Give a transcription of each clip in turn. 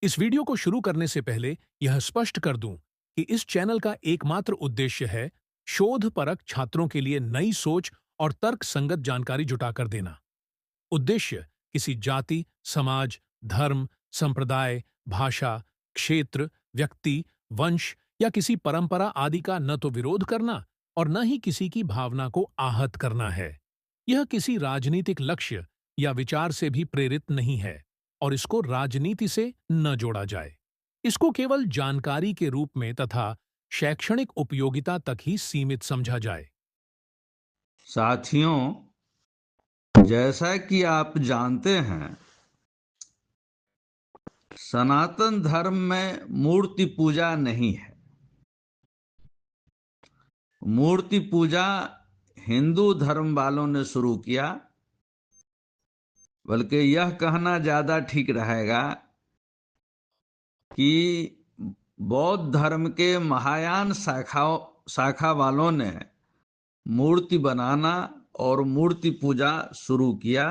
इस वीडियो को शुरू करने से पहले यह स्पष्ट कर दूं कि इस चैनल का एकमात्र उद्देश्य है शोधपरक छात्रों के लिए नई सोच और तर्क संगत जानकारी जुटाकर देना। उद्देश्य किसी जाति, समाज, धर्म, संप्रदाय, भाषा, क्षेत्र, व्यक्ति, वंश या किसी परंपरा आदि का न तो विरोध करना और न ही किसी की भावना को आहत करना है। यह किसी राजनीतिक लक्ष्य या विचार से भी प्रेरित नहीं है और इसको राजनीति से न जोड़ा जाए। इसको केवल जानकारी के रूप में तथा शैक्षणिक उपयोगिता तक ही सीमित समझा जाए। साथियों, जैसा कि आप जानते हैं, सनातन धर्म में मूर्ति पूजा नहीं है। मूर्ति पूजा हिंदू धर्म वालों ने शुरू किया, बल्कि यह कहना ज्यादा ठीक रहेगा कि बौद्ध धर्म के महायान शाखा वालों ने मूर्ति बनाना और मूर्ति पूजा शुरू किया।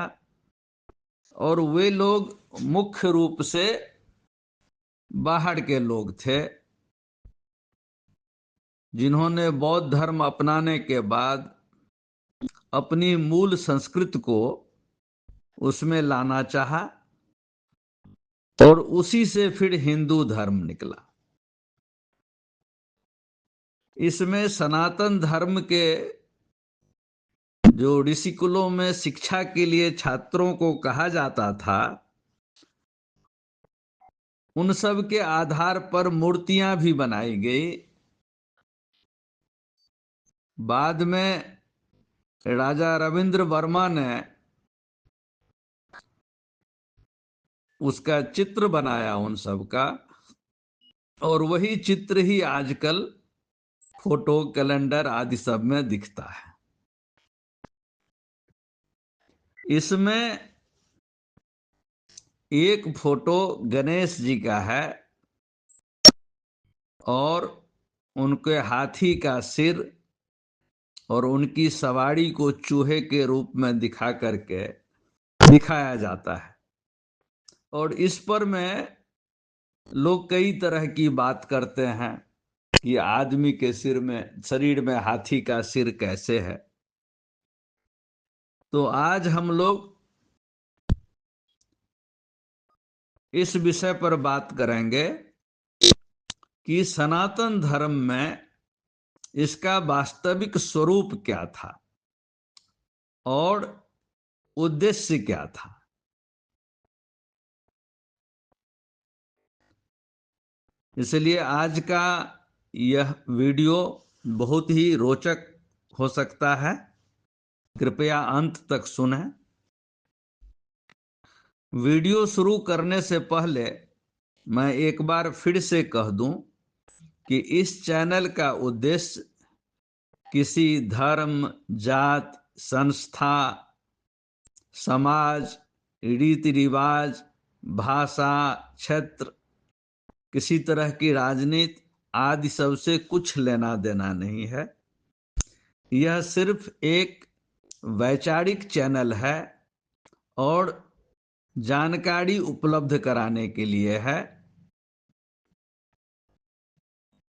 और वे लोग मुख्य रूप से बाहर के लोग थे, जिन्होंने बौद्ध धर्म अपनाने के बाद अपनी मूल संस्कृति को उसमें लाना चाहा और उसी से फिर हिंदू धर्म निकला। इसमें सनातन धर्म के जो ऋषिकुलों में शिक्षा के लिए छात्रों को कहा जाता था, उन सब के आधार पर मूर्तियां भी बनाई गई। बाद में राजा रविंद्र वर्मा ने उसका चित्र बनाया उन सब का, और वही चित्र ही आजकल फोटो, कैलेंडर आदि सब में दिखता है। इसमें एक फोटो गणेश जी का है और उनके हाथी का सिर और उनकी सवारी को चूहे के रूप में दिखा करके दिखाया जाता है। और इस पर में लोग कई तरह की बात करते हैं कि आदमी के शरीर में हाथी का सिर कैसे है। तो आज हम लोग इस विषय पर बात करेंगे कि सनातन धर्म में इसका वास्तविक स्वरूप क्या था और उद्देश्य क्या था। इसलिए आज का यह वीडियो बहुत ही रोचक हो सकता है, कृपया अंत तक सुनें। वीडियो शुरू करने से पहले मैं एक बार फिर से कह दूं कि इस चैनल का उद्देश्य किसी धर्म, जात, संस्था, समाज, रीति रिवाज, भाषा, क्षेत्र, किसी तरह की राजनीति आदि सबसे कुछ लेना देना नहीं है। यह सिर्फ एक वैचारिक चैनल है और जानकारी उपलब्ध कराने के लिए है।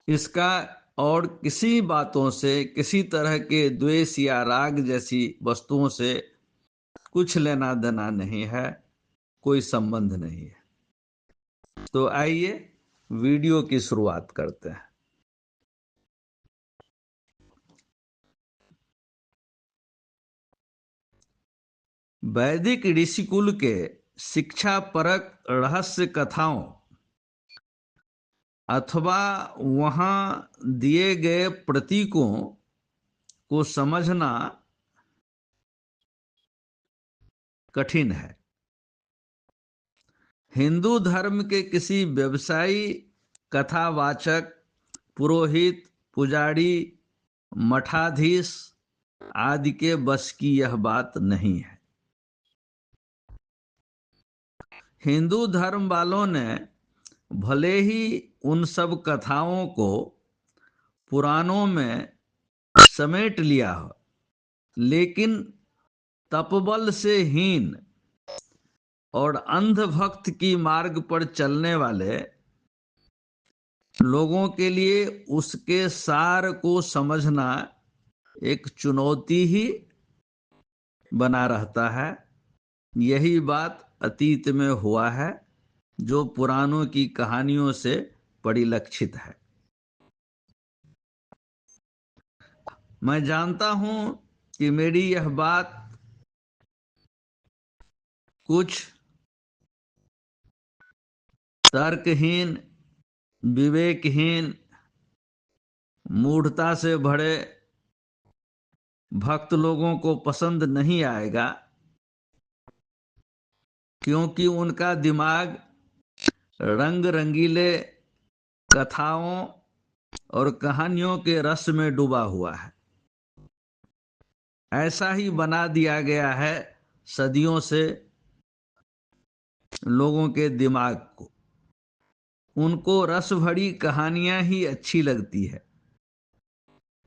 इसका और किसी बातों से, किसी तरह के द्वेष या राग जैसी वस्तुओं से कुछ लेना देना नहीं है, कोई संबंध नहीं है। तो आइए वीडियो की शुरुआत करते हैं। वैदिक ऋषिकुल के शिक्षा परक रहस्य कथाओं अथवा वहां दिए गए प्रतीकों को समझना कठिन है। हिंदू धर्म के किसी व्यवसायी, कथावाचक, पुरोहित, पुजारी, मठाधीश आदि के बस की यह बात नहीं है। हिंदू धर्म वालों ने भले ही उन सब कथाओं को पुराणों में समेट लिया हो, लेकिन तपबल से हीन और अंधभक्त की मार्ग पर चलने वाले लोगों के लिए उसके सार को समझना एक चुनौती ही बना रहता है। यही बात अतीत में हुआ है, जो पुराणों की कहानियों से परिलक्षित है। मैं जानता हूं कि मेरी यह बात कुछ तर्कहीन, विवेकहीन, मूढ़ता से भरे भक्त लोगों को पसंद नहीं आएगा, क्योंकि उनका दिमाग रंग रंगीले कथाओं और कहानियों के रस में डूबा हुआ है। ऐसा ही बना दिया गया है सदियों से लोगों के दिमाग को। उनको रस भरी कहानियां ही अच्छी लगती है,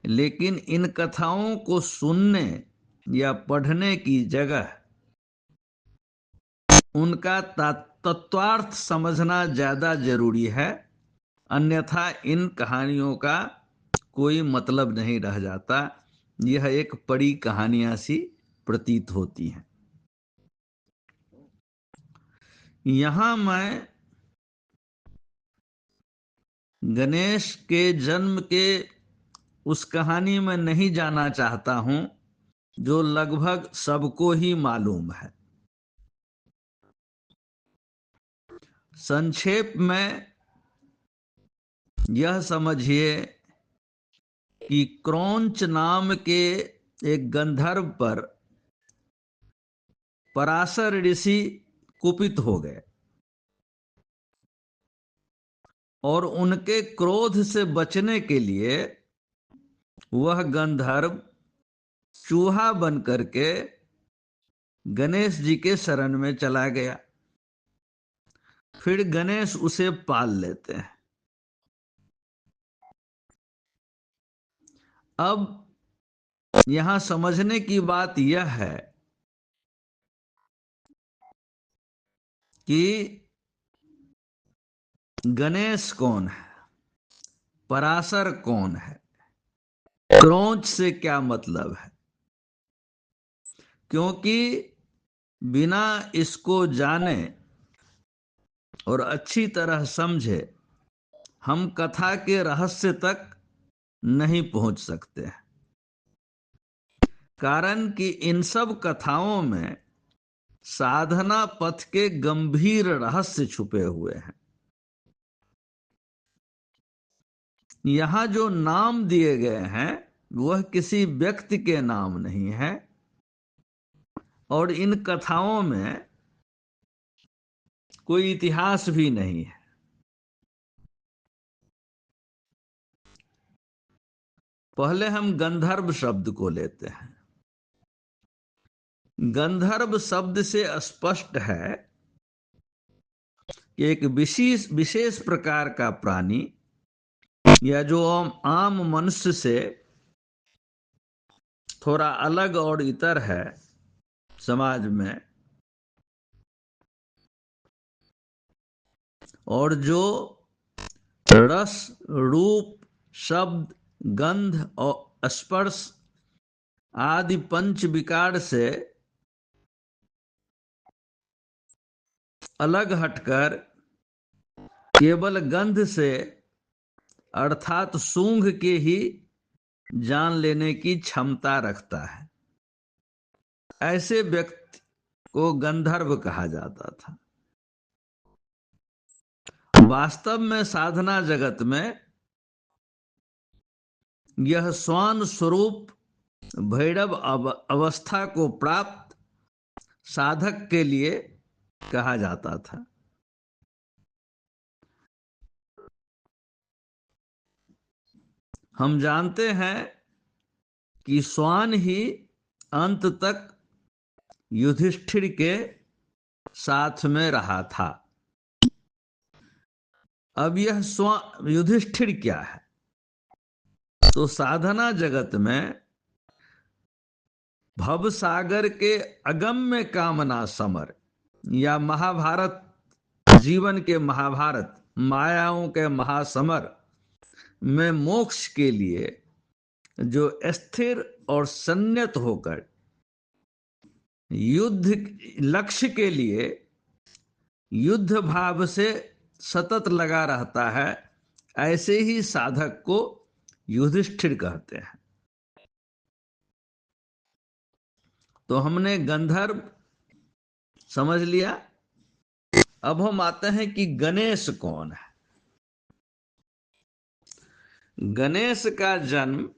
लेकिन इन कथाओं को सुनने या पढ़ने की जगह उनका तत्वार्थ समझना ज्यादा जरूरी है। अन्यथा इन कहानियों का कोई मतलब नहीं रह जाता। यह एक पड़ी कहानियां सी प्रतीत होती हैं। यहां मैं गणेश के जन्म के उस कहानी में नहीं जाना चाहता हूं जो लगभग सबको ही मालूम है। संक्षेप में यह समझिए कि क्रौंच नाम के एक गंधर्व पर पराशर ऋषि कुपित हो गए और उनके क्रोध से बचने के लिए वह गंधर्व चूहा बन करके गणेश जी के शरण में चला गया। फिर गणेश उसे पाल लेते हैं। अब यहां समझने की बात यह है कि गणेश कौन है, पराशर कौन है, क्रौंच से क्या मतलब है। क्योंकि बिना इसको जाने और अच्छी तरह समझे हम कथा के रहस्य तक नहीं पहुंच सकते हैं। कारण कि इन सब कथाओं में साधना पथ के गंभीर रहस्य छुपे हुए हैं। यहां जो नाम दिए गए हैं वह किसी व्यक्ति के नाम नहीं है, और इन कथाओं में कोई इतिहास भी नहीं है। पहले हम गंधर्व शब्द को लेते हैं। गंधर्व शब्द से स्पष्ट है कि एक विशेष विशेष प्रकार का प्राणी, या जो आम मनुष्य से थोड़ा अलग और इतर है समाज में, और जो रस, रूप, शब्द, गंध और स्पर्श आदि पंच विकार से अलग हटकर केवल गंध से अर्थात सूंघ के ही जान लेने की क्षमता रखता है, ऐसे व्यक्ति को गंधर्व कहा जाता था। वास्तव में साधना जगत में यह स्वान स्वरूप भैरव अवस्था को प्राप्त साधक के लिए कहा जाता था। हम जानते हैं कि स्वान ही अंत तक युधिष्ठिर के साथ में रहा था। अब यह युधिष्ठिर क्या है? तो साधना जगत में भव सागर के अगम्य कामना समर, या महाभारत, जीवन के महाभारत, मायाओं के महासमर में मोक्ष के लिए जो स्थिर और संयत होकर युद्ध लक्ष्य के लिए युद्ध भाव से सतत लगा रहता है, ऐसे ही साधक को युधिष्ठिर कहते हैं। तो हमने गंधर्व समझ लिया। अब हम आते हैं कि गणेश कौन है। गणेश का जन्म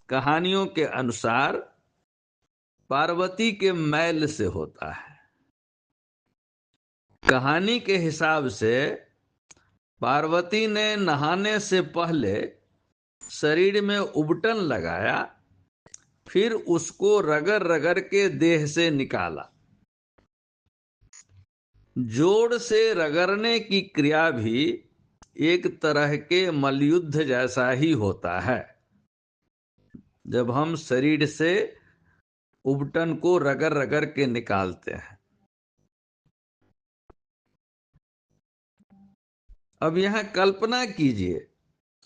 कहानियों के अनुसार पार्वती के मैल से होता है। कहानी के हिसाब से पार्वती ने नहाने से पहले शरीर में उबटन लगाया, फिर उसको रगड़ रगड़ के देह से निकाला। जोड़ से रगड़ने की क्रिया भी एक तरह के मल्लयुद्ध जैसा ही होता है। जब हम शरीर से उबटन को रगड़ रगड़ के निकालते हैं। अब यहां कल्पना कीजिए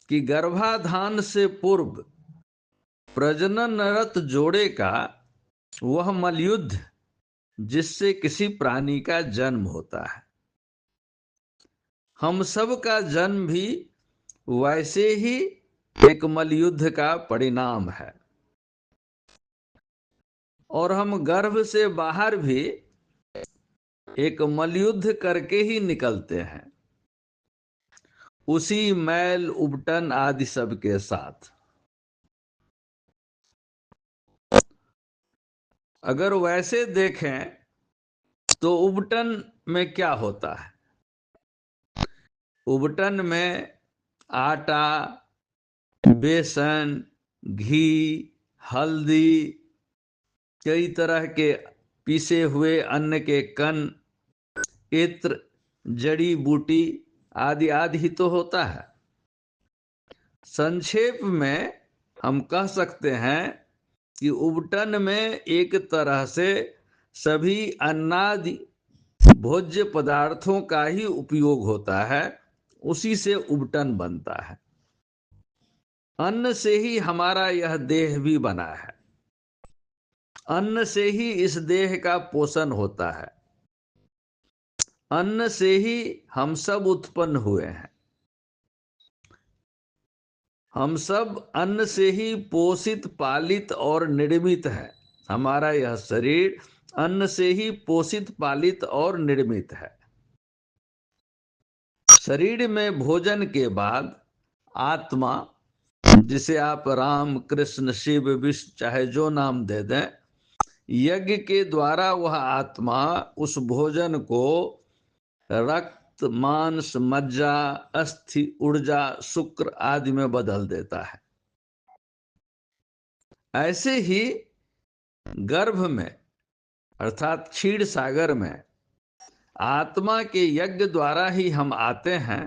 कि गर्भाधान से पूर्व प्रजननरत जोड़े का वह मल्लयुद्ध जिससे किसी प्राणी का जन्म होता है। हम सब का जन्म भी वैसे ही एक मल्लयुद्ध का परिणाम है, और हम गर्भ से बाहर भी एक मल्लयुद्ध करके ही निकलते हैं, उसी मैल उबटन आदि सब के साथ। अगर वैसे देखें तो उबटन में क्या होता है? उबटन में आटा, बेसन, घी, हल्दी, कई तरह के पीसे हुए अन्न के कण, इत्र, जड़ी बूटी आदि आदि ही तो होता है। संक्षेप में हम कह सकते हैं कि उबटन में एक तरह से सभी अन्नादि भोज्य पदार्थों का ही उपयोग होता है, उसी से उबटन बनता है। अन्न से ही हमारा यह देह भी बना है, अन्न से ही इस देह का पोषण होता है, अन्न से ही हम सब उत्पन्न हुए हैं। हम सब अन्न से ही पोषित, पालित और निर्मित है। हमारा यह शरीर अन्न से ही पोषित, पालित और निर्मित है। शरीर में भोजन के बाद आत्मा, जिसे आप राम, कृष्ण, शिव, विष्णु चाहे जो नाम दे दें, यज्ञ के द्वारा वह आत्मा उस भोजन को रक्त, मांस, मज्जा, अस्थि, ऊर्जा, शुक्र आदि में बदल देता है। ऐसे ही गर्भ में अर्थात क्षीर सागर में आत्मा के यज्ञ द्वारा ही हम आते हैं।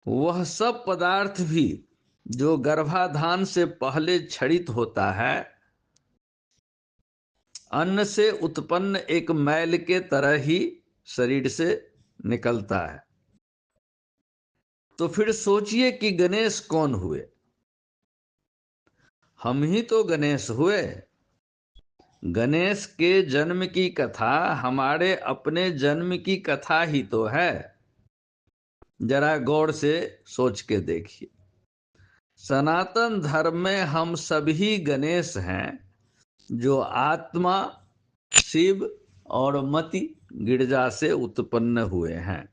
वह सब पदार्थ भी जो गर्भाधान से पहले क्षरित होता है, अन्न से उत्पन्न एक मैल के तरह ही शरीर से निकलता है। तो फिर सोचिए कि गणेश कौन हुए? हम ही तो गणेश हुए। गणेश के जन्म की कथा हमारे अपने जन्म की कथा ही तो है। जरा गौर से सोच के देखिए। सनातन धर्म में हम सभी गणेश हैं, जो आत्मा, शिव और मति गिरजा से उत्पन्न हुए हैं।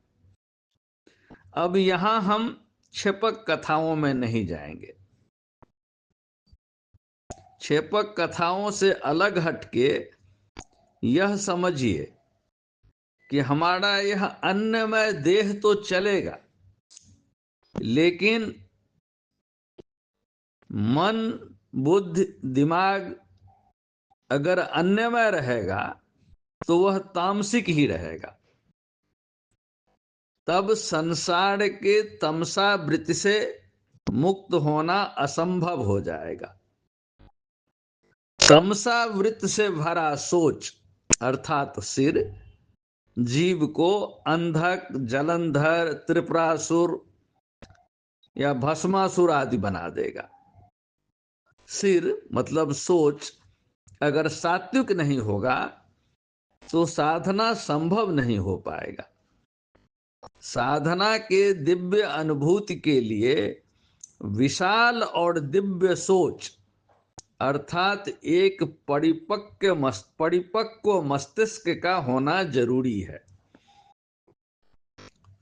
अब यहां हम क्षेपक कथाओं में नहीं जाएंगे। क्षेपक कथाओं से अलग हटके यह समझिए कि हमारा यह अन्नमय देह तो चलेगा, लेकिन मन, बुद्धि, दिमाग अगर अन्नमय रहेगा तो वह तामसिक ही रहेगा। तब संसार के तमसा वृत्ति से मुक्त होना असंभव हो जाएगा। तमसा वृत्ति से भरा सोच अर्थात सिर जीव को अंधक, जलंधर, त्रिपुरासुर या भस्मासुर आदि बना देगा। सिर मतलब सोच अगर सात्विक नहीं होगा तो साधना संभव नहीं हो पाएगा। साधना के दिव्य अनुभूति के लिए विशाल और दिव्य सोच अर्थात एक परिपक्व मस्तिष्क का होना जरूरी है।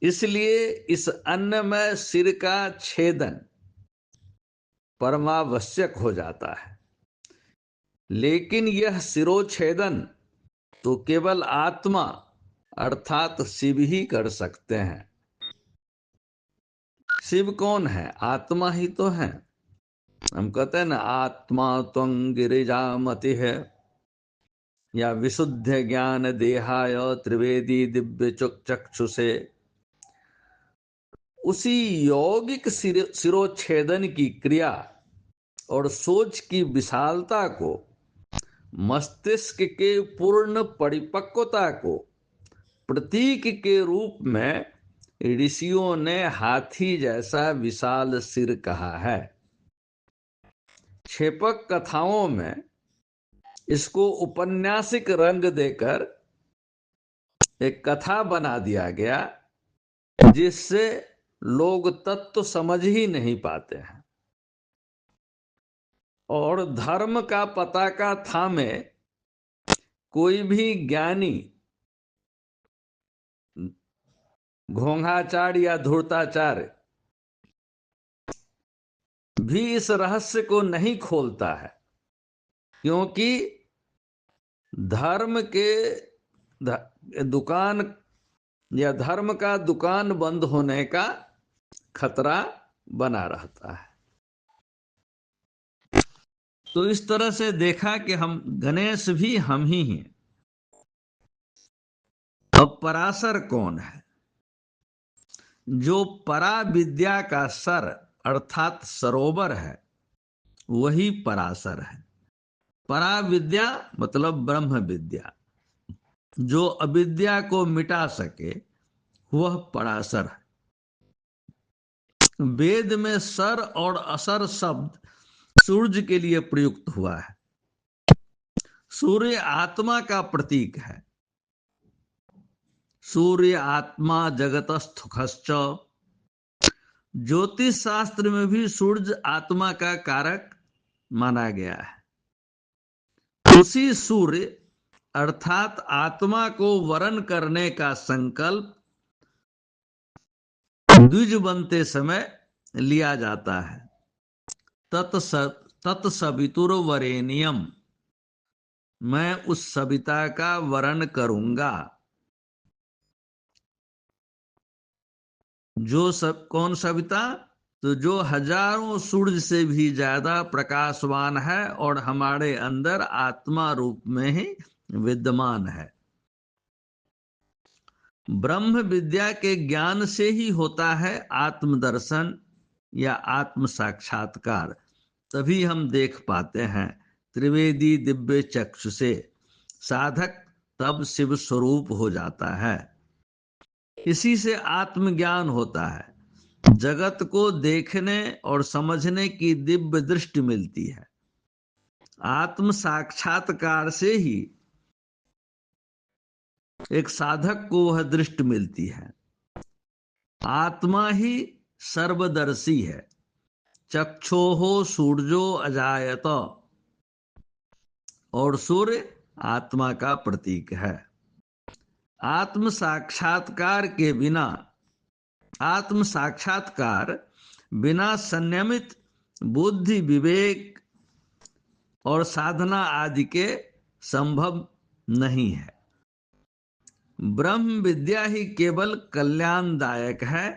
इसलिए इस अन्न में सिर का छेदन परमावश्यक हो जाता है। लेकिन यह सिरोच्छेदन तो केवल आत्मा अर्थात शिव ही कर सकते हैं। शिव कौन है? आत्मा ही तो है। हम कहते हैं ना, आत्मा त्वं गिरिजामति है या विशुद्ध ज्ञान देहाय त्रिवेदी दिव्य चक्षुषे। उसी यौगिक सिरोच्छेदन की क्रिया और सोच की विशालता को, मस्तिष्क के पूर्ण परिपक्वता को प्रतीक के रूप में ऋषियों ने हाथी जैसा विशाल सिर कहा है। क्षेपक कथाओं में इसको औपन्यासिक रंग देकर एक कथा बना दिया गया जिससे लोग तत्व समझ ही नहीं पाते हैं। और धर्म का पताका थामे कोई भी ज्ञानी घोंघाचार्य या धूर्ताचार्य भी इस रहस्य को नहीं खोलता है, क्योंकि धर्म के दुकान या धर्म का दुकान बंद होने का खतरा बना रहता है। तो इस तरह से देखा कि हम गणेश भी हम ही हैं। अब पराशर कौन है? जो परा विद्या का सर अर्थात सरोवर है वही पराशर है। परा विद्या मतलब ब्रह्म विद्या, जो अविद्या को मिटा सके वह पराशर है। वेद में सर और असर शब्द सूर्य के लिए प्रयुक्त हुआ है। सूर्य आत्मा का प्रतीक है। सूर्य आत्मा जगतस्थुखश्च। ज्योतिष शास्त्र में भी सूर्य आत्मा का कारक माना गया है। उसी सूर्य अर्थात आत्मा को वरण करने का संकल्प द्विज बनते समय लिया जाता है। तत्सवितुर्वरेण्यम, मैं उस सविता का वरण करूंगा। जो सब कौन सविता? तो जो हजारों सूर्य से भी ज्यादा प्रकाशवान है और हमारे अंदर आत्मा रूप में ही विद्यमान है। ब्रह्म विद्या के ज्ञान से ही होता है आत्मदर्शन या आत्म साक्षात्कार। तभी हम देख पाते हैं त्रिवेदी दिव्य चक्षु से। साधक तब शिव स्वरूप हो जाता है। इसी से आत्मज्ञान होता है। जगत को देखने और समझने की दिव्य दृष्टि मिलती है। आत्म साक्षात्कार से ही एक साधक को वह दृष्टि मिलती है। आत्मा ही सर्वदर्शी है। चक्षोहो सूर्यो अजायत, और सूर्य आत्मा का प्रतीक है। आत्म साक्षात्कार के बिना, आत्म साक्षात्कार बिना संयमित बुद्धि, विवेक और साधना आदि के संभव नहीं है। ब्रह्म विद्या ही केवल कल्याणदायक है।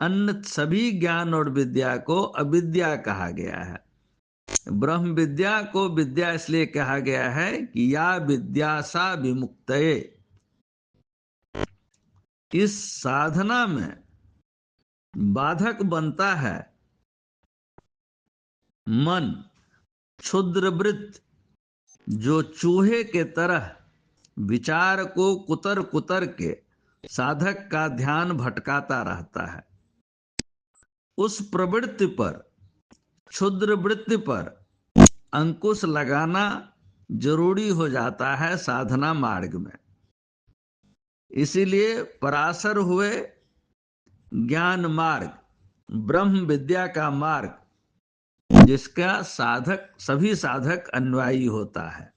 अन्य सभी ज्ञान और विद्या को अविद्या कहा गया है। ब्रह्म विद्या को विद्या इसलिए कहा गया है कि या विद्या सा विमुक्तये। इस साधना में बाधक बनता है मन, क्षुद्रवृत्त, जो चूहे के तरह विचार को कुतर कुतर के साधक का ध्यान भटकाता रहता है। उस प्रवृत्ति पर, क्षुद्र वृत्ति पर अंकुश लगाना जरूरी हो जाता है साधना मार्ग में। इसीलिए पराशर हुए ज्ञान मार्ग, ब्रह्म विद्या का मार्ग, जिसका साधक, सभी साधक अन्यायी होता है।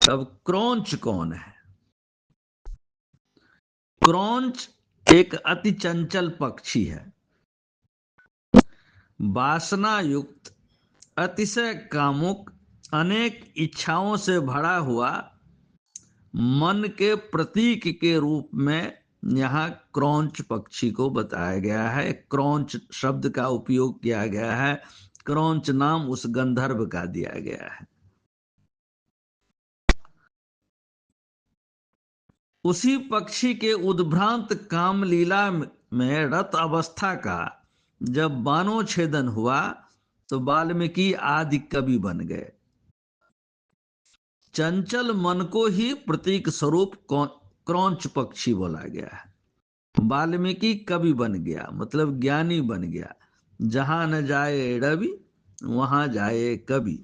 अब क्रौंच कौन है? क्रौंच एक अति चंचल पक्षी है, वासना युक्त, अतिशय कामुक, अनेक इच्छाओं से भरा हुआ मन के प्रतीक के रूप में यहाँ क्रौंच पक्षी को बताया गया है। क्रौंच शब्द का उपयोग किया गया है, क्रौंच नाम उस गंधर्व का दिया गया है। उसी पक्षी के उद्भ्रांत कामलीला में रत अवस्था का जब बानोच्छेदन हुआ तो वाल्मीकि आदि कवि बन गए। चंचल मन को ही प्रतीक स्वरूप क्रौंच पक्षी बोला गया है। वाल्मीकि कवि बन गया, मतलब ज्ञानी बन गया। जहां न जाए रवि वहां जाए कवि,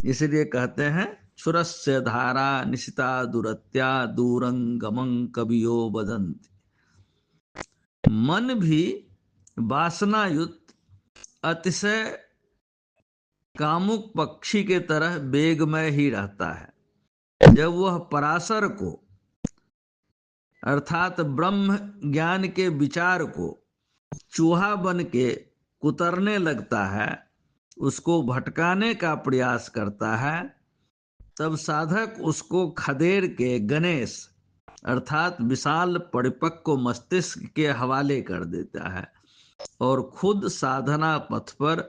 इसलिए कहते हैं क्षुरस्य धारा निशिता दुरत्या दूरंगमं कवियो वदन्ति। मन भी वासनायुक्त अतिशय कामुक पक्षी के तरह वेगमय ही रहता है। जब वह पराशर को अर्थात ब्रह्म ज्ञान के विचार को चूहा बन के कुतरने लगता है, उसको भटकाने का प्रयास करता है, तब साधक उसको खदेड़ के गणेश अर्थात विशाल परिपक्व मस्तिष्क के हवाले कर देता है और खुद साधना पथ पर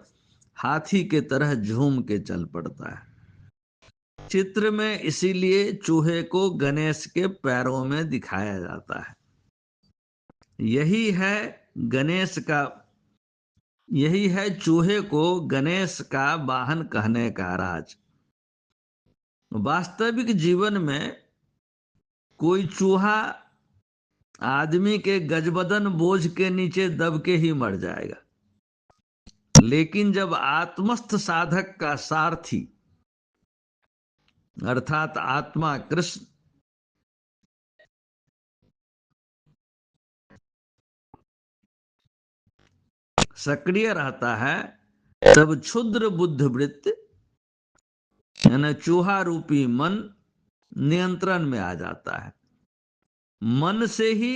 हाथी के तरह झूम के चल पड़ता है। चित्र में इसीलिए चूहे को गणेश के पैरों में दिखाया जाता है। यही है चूहे को गणेश का वाहन कहने का राज। वास्तविक जीवन में कोई चूहा आदमी के गजबदन बोझ के नीचे दब के ही मर जाएगा, लेकिन जब आत्मस्थ साधक का सारथी अर्थात आत्मा कृष्ण सक्रिय रहता है, तब क्षुद्र बुद्धिवृत्त यानी चूहा रूपी मन नियंत्रण में आ जाता है। मन से ही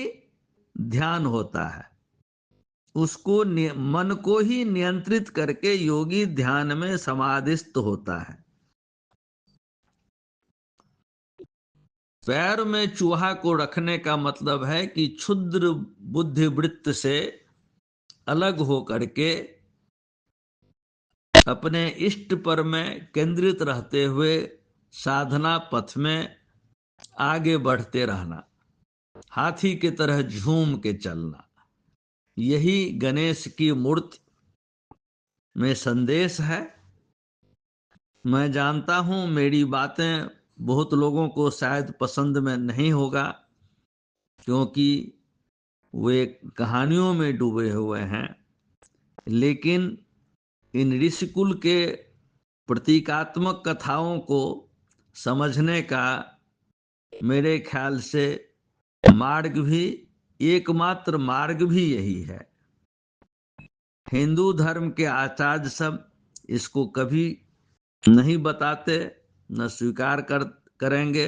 ध्यान होता है, उसको मन को ही नियंत्रित करके योगी ध्यान में समाधिस्थ होता है। पैर में चूहा को रखने का मतलब है कि क्षुद्र बुद्धिवृत्त से अलग होकर के अपने इष्ट पर में केंद्रित रहते हुए साधना पथ में आगे बढ़ते रहना, हाथी की तरह झूम के चलना। यही गणेश की मूर्ति में संदेश है। मैं जानता हूं मेरी बातें बहुत लोगों को शायद पसंद में नहीं होगा, क्योंकि वे कहानियों में डूबे हुए हैं, लेकिन इन ऋषिकुल के प्रतीकात्मक कथाओं को समझने का मेरे ख्याल से मार्ग भी, एकमात्र मार्ग भी यही है। हिंदू धर्म के आचार्य सब इसको कभी नहीं बताते, न स्वीकार करेंगे,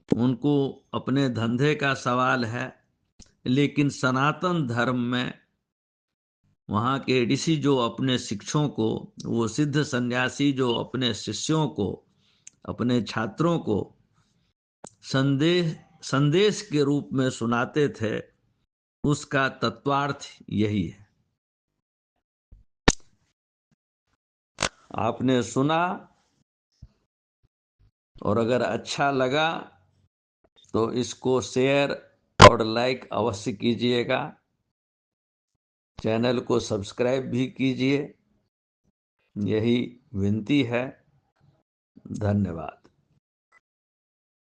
उनको अपने धंधे का सवाल है। लेकिन सनातन धर्म में वहाँ के ऋषि जो अपने शिष्यों को, वो सिद्ध सन्यासी जो अपने शिष्यों को, अपने छात्रों को संदेश के रूप में सुनाते थे, उसका तत्वार्थ यही है। आपने सुना और अगर अच्छा लगा तो इसको शेयर और लाइक अवश्य कीजिएगा। चैनल को सब्सक्राइब भी कीजिए, यही विनती है। धन्यवाद।